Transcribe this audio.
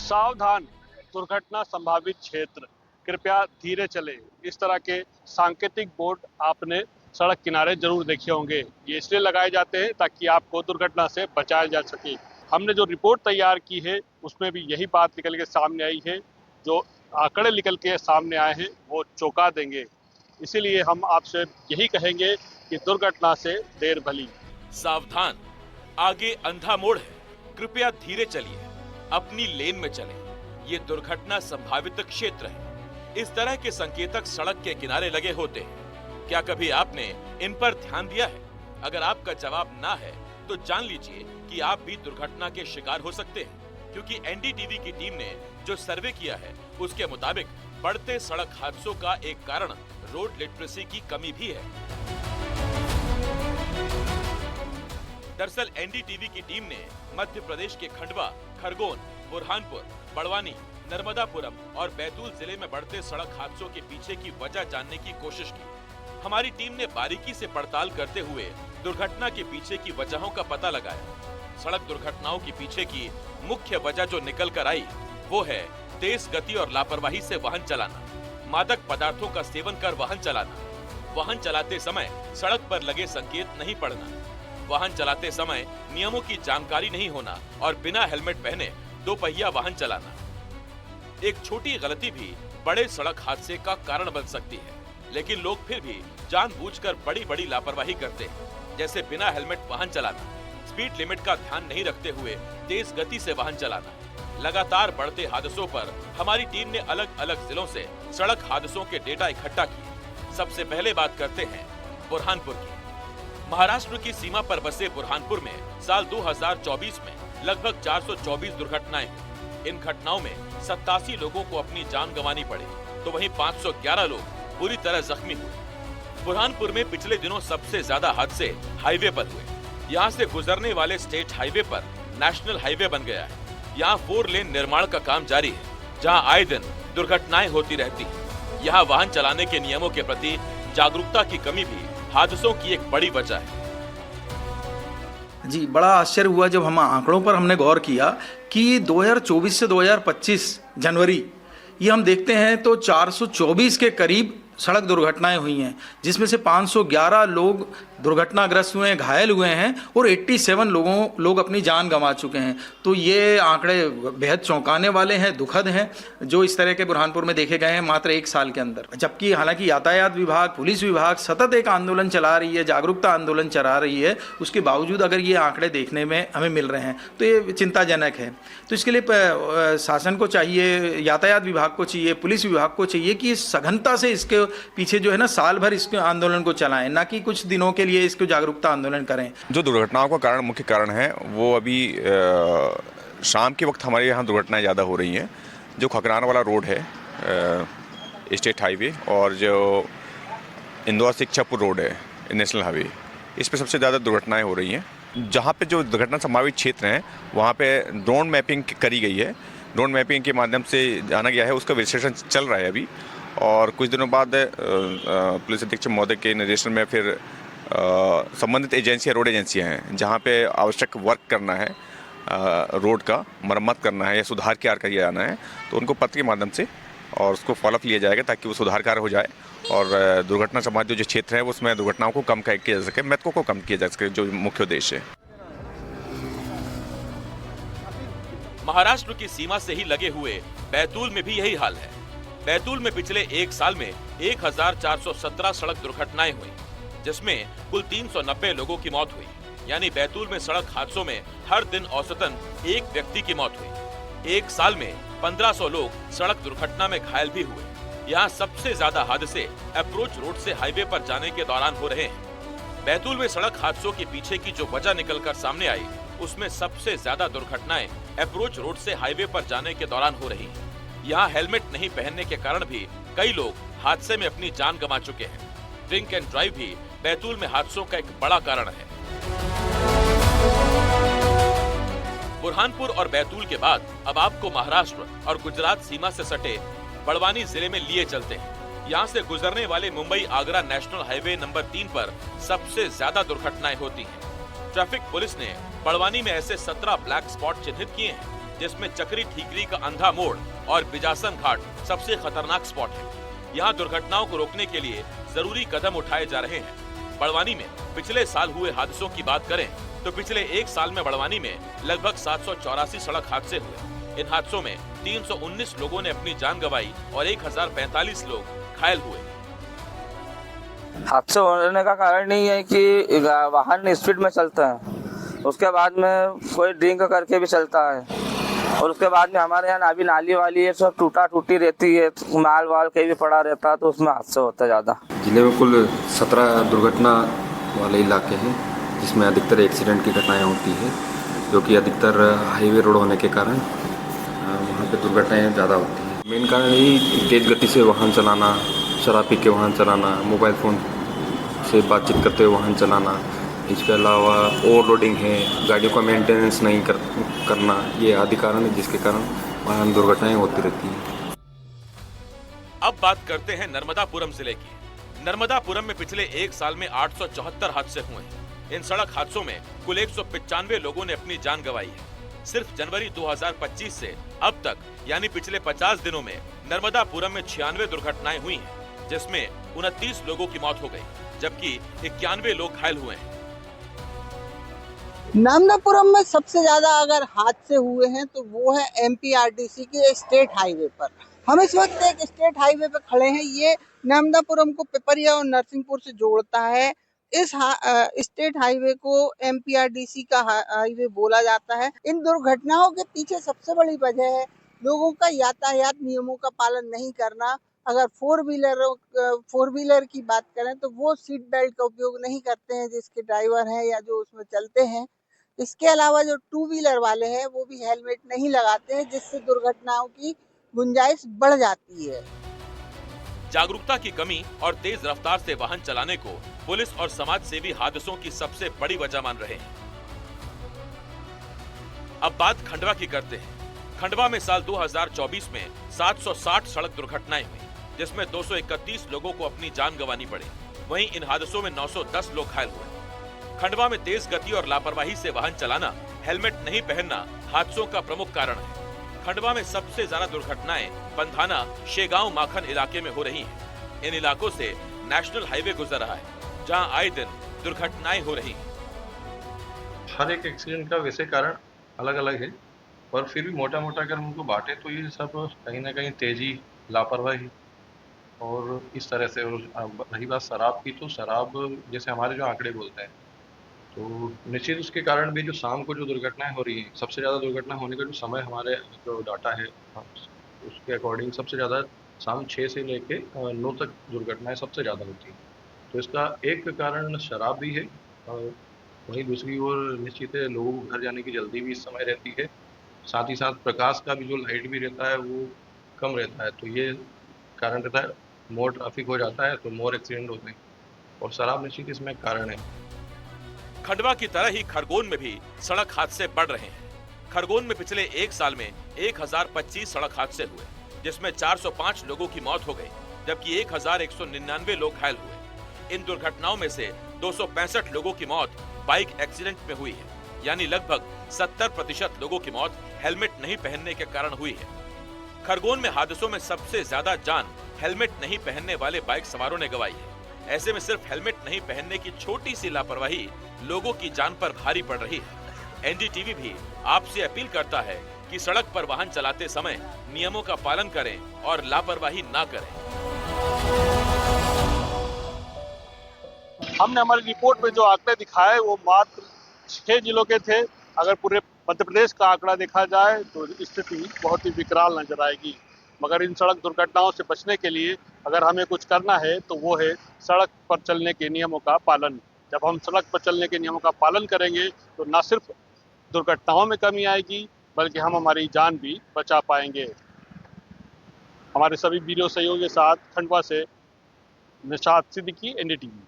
सावधान, दुर्घटना संभावित क्षेत्र, कृपया धीरे चले, इस तरह के सांकेतिक बोर्ड आपने सड़क किनारे जरूर देखे होंगे। ये इसलिए लगाए जाते हैं ताकि आपको दुर्घटना से बचाया जा सके। हमने जो रिपोर्ट तैयार की है उसमें भी यही बात निकल के सामने आई है। जो आंकड़े निकल के सामने आए हैं वो चौंका देंगे। इसीलिए हम आपसे यही कहेंगे कि दुर्घटना से देर भली। सावधान, आगे अंधा मोड़ है, कृपया धीरे चलिए, अपनी लेन में चलें। ये दुर्घटना संभावित क्षेत्र है। इस तरह के संकेतक सड़क के किनारे लगे होते हैं। क्या कभी आपने इन पर ध्यान दिया है? अगर आपका जवाब ना है तो जान लीजिए कि आप भी दुर्घटना के शिकार हो सकते हैं, क्योंकि एनडीटीवी की टीम ने जो सर्वे किया है उसके मुताबिक बढ़ते सड़क हादसों का एक कारण रोड लिटरेसी की कमी भी है। दरअसल एनडीटीवी की टीम ने मध्य प्रदेश के खंडवा, खरगोन, बुरहानपुर, बड़वानी, नर्मदापुरम और बैतूल जिले में बढ़ते सड़क हादसों के पीछे की वजह जानने की कोशिश की। हमारी टीम ने बारीकी से पड़ताल करते हुए दुर्घटना के पीछे की वजहों का पता लगाया। सड़क दुर्घटनाओं के पीछे की मुख्य वजह जो निकल कर आई वो है तेज गति और लापरवाही से वाहन चलाना, मादक पदार्थों का सेवन कर वाहन चलाना, वाहन चलाते समय सड़क पर लगे संकेत नहीं पढ़ना, वाहन चलाते समय नियमों की जानकारी नहीं होना और बिना हेलमेट पहने दोपहिया वाहन चलाना। एक छोटी गलती भी बड़े सड़क हादसे का कारण बन सकती है, लेकिन लोग फिर भी जानबूझकर बड़ी बड़ी लापरवाही करते हैं, जैसे बिना हेलमेट वाहन चलाना, स्पीड लिमिट का ध्यान नहीं रखते हुए तेज गति से वाहन चलाना। लगातार बढ़ते हादसों पर हमारी टीम ने अलग अलग जिलों से सड़क हादसों के डेटा इकट्ठा किए। सबसे पहले बात करते हैं बुरहानपुर की। महाराष्ट्र की सीमा पर बसे बुरहानपुर में साल 2024 में लगभग 424 दुर्घटनाएं हुई। इन घटनाओं में 87 लोगों को अपनी जान गंवानी पड़ी, तो वहीं 511 लोग बुरी तरह जख्मी हुए। बुरहानपुर में पिछले दिनों सबसे ज्यादा हादसे हाईवे पर हुए। यहाँ से गुजरने वाले स्टेट हाईवे पर नेशनल हाईवे बन गया है। यहाँ 4 लेन निर्माण का काम जारी है, जहाँ आए दिन दुर्घटनाएं होती रहती हैं। यहाँ वाहन चलाने के नियमों के प्रति जागरूकता की कमी भी हादसों की एक बड़ी वजह है। जी, बड़ा आश्चर्य हुआ जब हम आंकड़ों पर हमने गौर किया कि 2024 से 2025 जनवरी ये हम देखते हैं तो 424 के करीब सड़क दुर्घटनाएं हुई हैं, जिसमें से 511 लोग दुर्घटनाग्रस्त हुए हैं, घायल हुए हैं और 87 लोग अपनी जान गंवा चुके हैं। तो ये आंकड़े बेहद चौंकाने वाले हैं, दुखद हैं, जो इस तरह के बुरहानपुर में देखे गए हैं मात्र 1 साल के अंदर। जबकि हालांकि यातायात विभाग, पुलिस विभाग सतत एक आंदोलन चला रही है, जागरूकता आंदोलन चला रही है, उसके बावजूद अगर ये आंकड़े देखने में हमें मिल रहे हैं तो ये चिंताजनक है। तो इसके लिए शासन को चाहिए, यातायात विभाग को चाहिए, पुलिस विभाग को चाहिए कि सघनता से इसके पीछे जो है ना साल भर इसके आंदोलन को चलाएं, ना कि कुछ दिनों के लिए इसको जागरूकता आंदोलन करें। जो दुर्घटनाओं का कारण, मुख्य कारण है वो अभी शाम के वक्त हमारे यहाँ दुर्घटनाएं ज़्यादा हो रही हैं। जो खकराना वाला रोड है, स्टेट हाईवे, और जो इंदौर से इच्छापुर रोड है, नेशनल हाईवे, इस पर सबसे ज़्यादा दुर्घटनाएं हो रही हैं। जहाँ पे जो दुर्घटना संभावित क्षेत्र हैं वहाँ पे ड्रोन मैपिंग करी गई है। ड्रोन मैपिंग के माध्यम से जाना गया है, उसका विश्लेषण चल रहा है अभी, और कुछ दिनों बाद पुलिस अधीक्षक महोदय के निर्देशन में फिर संबंधित एजेंसियाँ, रोड एजेंसियाँ हैं जहाँ पे आवश्यक वर्क करना है, रोड का मरम्मत करना है या सुधार कार्य किया जाना है, तो उनको पत्र के माध्यम से और उसको फॉलोअप लिया जाएगा ताकि वो सुधार कार्य हो जाए और दुर्घटना संबंधित जो क्षेत्र है उसमें दुर्घटनाओं को कम किया जा सके, मृतकों को कम किया जा सके, जो मुख्य उद्देश्य है। महाराष्ट्र की सीमा से ही लगे हुए बैतूल में भी यही हाल है। बैतूल में पिछले 1 साल में 1417 सड़क दुर्घटनाएं हुई, जिसमें कुल 390 लोगों की मौत हुई। यानी बैतूल में सड़क हादसों में हर दिन औसतन 1 व्यक्ति की मौत हुई। 1 साल में 1500 लोग सड़क दुर्घटना में घायल भी हुए। यहाँ सबसे ज्यादा हादसे अप्रोच रोड से हाईवे पर जाने के दौरान हो रहे हैं। बैतूल में सड़क हादसों के पीछे की जो वजह निकलकर सामने आई, उसमें सबसे ज्यादा दुर्घटनाएं अप्रोच रोड से हाईवे पर जाने के दौरान हो रही हैं। यहाँ हेलमेट नहीं पहनने के कारण भी कई लोग हादसे में अपनी जान गंवा चुके हैं। ड्रिंक एंड ड्राइव भी बैतूल में हादसों का एक बड़ा कारण है। बुरहानपुर और बैतूल के बाद अब आपको महाराष्ट्र और गुजरात सीमा से सटे बड़वानी जिले में लिए चलते हैं। यहाँ से गुजरने वाले Mumbai Agra national highway number 3 पर सबसे ज्यादा दुर्घटनाएं होती हैं। ट्रैफिक पुलिस ने बड़वानी में ऐसे 17 ब्लैक स्पॉट चिन्हित किए हैं, जिसमें चक्री ठीकरी का अंधा मोड़ और बिजासन घाट सबसे खतरनाक स्पॉट है। यहाँ दुर्घटनाओं को रोकने के लिए जरूरी कदम उठाए जा रहे हैं। बड़वानी में पिछले साल हुए हादसों की बात करें तो पिछले एक साल में बड़वानी में लगभग 784 सड़क हादसे हुए। इन हादसों में 319 लोगों ने अपनी जान गंवाई और 1045 लोग घायल हुए। हादसे होने का कारण नहीं है कि वाहन स्पीड में चलता है, उसके बाद में कोई ड्रिंक करके भी चलता है, और उसके बाद में हमारे यहाँ अभी नाली वाली है सब टूटी रहती है, माल वाल कहीं भी पड़ा रहता है तो उसमें हादसा होता है ज़्यादा। जिले में कुल 17 दुर्घटना वाले इलाके हैं जिसमें अधिकतर एक्सीडेंट की घटनाएं होती है, जो कि अधिकतर हाईवे रोड होने के कारण वहाँ पे दुर्घटनाएं ज़्यादा होती हैं। मेन कारण यही तेज़ गति से वाहन चलाना, शराब पी के वाहन चलाना, मोबाइल फ़ोन से बातचीत करते हुए वाहन चलाना, इसके अलावा ओवरलोडिंग है, गाड़ियों का मेंटेनेंस नहीं करना, ये आदि कारण है जिसके कारण वाहन दुर्घटनाएं होती रहती हैं। अब बात करते हैं नर्मदापुरम जिले की। नर्मदापुरम में पिछले एक साल में 874 हादसे हुए हैं। इन सड़क हादसों में कुल 195 लोगों ने अपनी जान गंवाई है। सिर्फ जनवरी 2025 से अब तक यानी पिछले 50 दिनों में नर्मदापुरम में 96 दुर्घटनाएं हुई हैं, जिसमें 29 लोगों की मौत हो गई, जबकि 91 लोग घायल हुए हैं। नर्मदापुरम में सबसे ज्यादा अगर हादसे हुए हैं तो वो है एमपीआरडीसी के स्टेट हाईवे पर। हम इस वक्त एक स्टेट हाईवे पर खड़े हैं। ये नर्मदापुरम को पिपरिया और नरसिंहपुर से जोड़ता है। इस स्टेट हाईवे को एमपीआरडीसी का हाईवे बोला जाता है। इन दुर्घटनाओं के पीछे सबसे बड़ी वजह है लोगों का यातायात नियमों का पालन नहीं करना। अगर फोर व्हीलर की बात करें तो वो सीट बेल्ट का उपयोग नहीं करते हैं जिसके ड्राइवर हैं या जो उसमें चलते हैं। इसके अलावा जो टू व्हीलर वाले हैं वो भी हेलमेट नहीं लगाते हैं, जिससे दुर्घटनाओं की गुंजाइश बढ़ जाती है। जागरूकता की कमी और तेज रफ्तार से वाहन चलाने को पुलिस और समाज सेवी हादसों की सबसे बड़ी वजह मान रहे हैं। अब बात खंडवा की करते हैं। खंडवा में साल 2024 में 760 सड़क दुर्घटनाएं हुई, जिसमें 231 लोगों को अपनी जान गंवानी पड़ी। वहीं इन हादसों में 910 लोग घायल हुए। खंडवा में तेज गति और लापरवाही से वाहन चलाना, हेलमेट नहीं पहनना हादसों का प्रमुख कारण है। खंडवा में सबसे ज्यादा दुर्घटनाएं पंधाना, शेगांव, माखन इलाके में हो रही हैं। इन इलाकों से नेशनल हाईवे गुजर रहा है, जहां आए दिन दुर्घटनाएं हो रही हैं। हर एक एक्सीडेंट का वैसे कारण अलग अलग है, पर फिर भी मोटा मोटा अगर उनको बांटे तो ये सब कहीं ना कहीं तेजी, लापरवाही और इस तरह से। रही बात शराब की, तो शराब जैसे हमारे जो आंकड़े बोलते हैं तो निश्चित उसके कारण भी जो शाम को जो दुर्घटनाएं हो रही हैं, सबसे ज़्यादा दुर्घटना होने का जो समय हमारे जो डाटा है उसके अकॉर्डिंग सबसे ज़्यादा शाम 6 से लेके 9 तक दुर्घटनाएं सबसे ज़्यादा होती हैं। तो इसका एक कारण शराब भी है, और वहीं दूसरी ओर निश्चित है लोगों को घर जाने की जल्दी भी इस समय रहती है। साथ ही साथ प्रकाश का भी जो लाइट भी रहता है वो कम रहता है, तो ये कारण रहता है। मोर ट्रैफिक हो जाता है तो मोर एक्सीडेंट होते हैं, और शराब निश्चित इसमें कारण है। खंडवा की तरह ही खरगोन में भी सड़क हादसे बढ़ रहे हैं। खरगोन में पिछले एक साल में 1025 सड़क हादसे हुए, जिसमें 405 लोगों की मौत हो गई, जबकि 1199 लोग घायल हुए। इन दुर्घटनाओं में से 265 लोगों की मौत बाइक एक्सीडेंट में हुई है, यानी लगभग 70% लोगों की मौत हेलमेट नहीं पहनने के कारण हुई है। खरगोन में हादसों में सबसे ज्यादा जान हेलमेट नहीं पहनने वाले बाइक सवारों ने गंवाई है। ऐसे में सिर्फ हेलमेट नहीं पहनने की छोटी सी लापरवाही लोगों की जान पर भारी पड़ रही है। एनडीटीवी भी आपसे अपील करता है कि सड़क पर वाहन चलाते समय नियमों का पालन करें और लापरवाही ना करें। हमने हमारी रिपोर्ट में जो आंकड़े दिखाए वो मात्र 6 जिलों के थे। अगर पूरे मध्य प्रदेश का आंकड़ा देखा जाए तो स्थिति बहुत ही विकराल नजर आएगी। मगर इन सड़क दुर्घटनाओं से बचने के लिए अगर हमें कुछ करना है तो वो है सड़क पर चलने के नियमों का पालन। जब हम सड़क पर चलने के नियमों का पालन करेंगे तो न सिर्फ दुर्घटनाओं में कमी आएगी बल्कि हम हमारी जान भी बचा पाएंगे। हमारे सभी वीडियो सहयोगियों के साथ खंडवा से निशात सिद्दीकी, एनडीटीवी।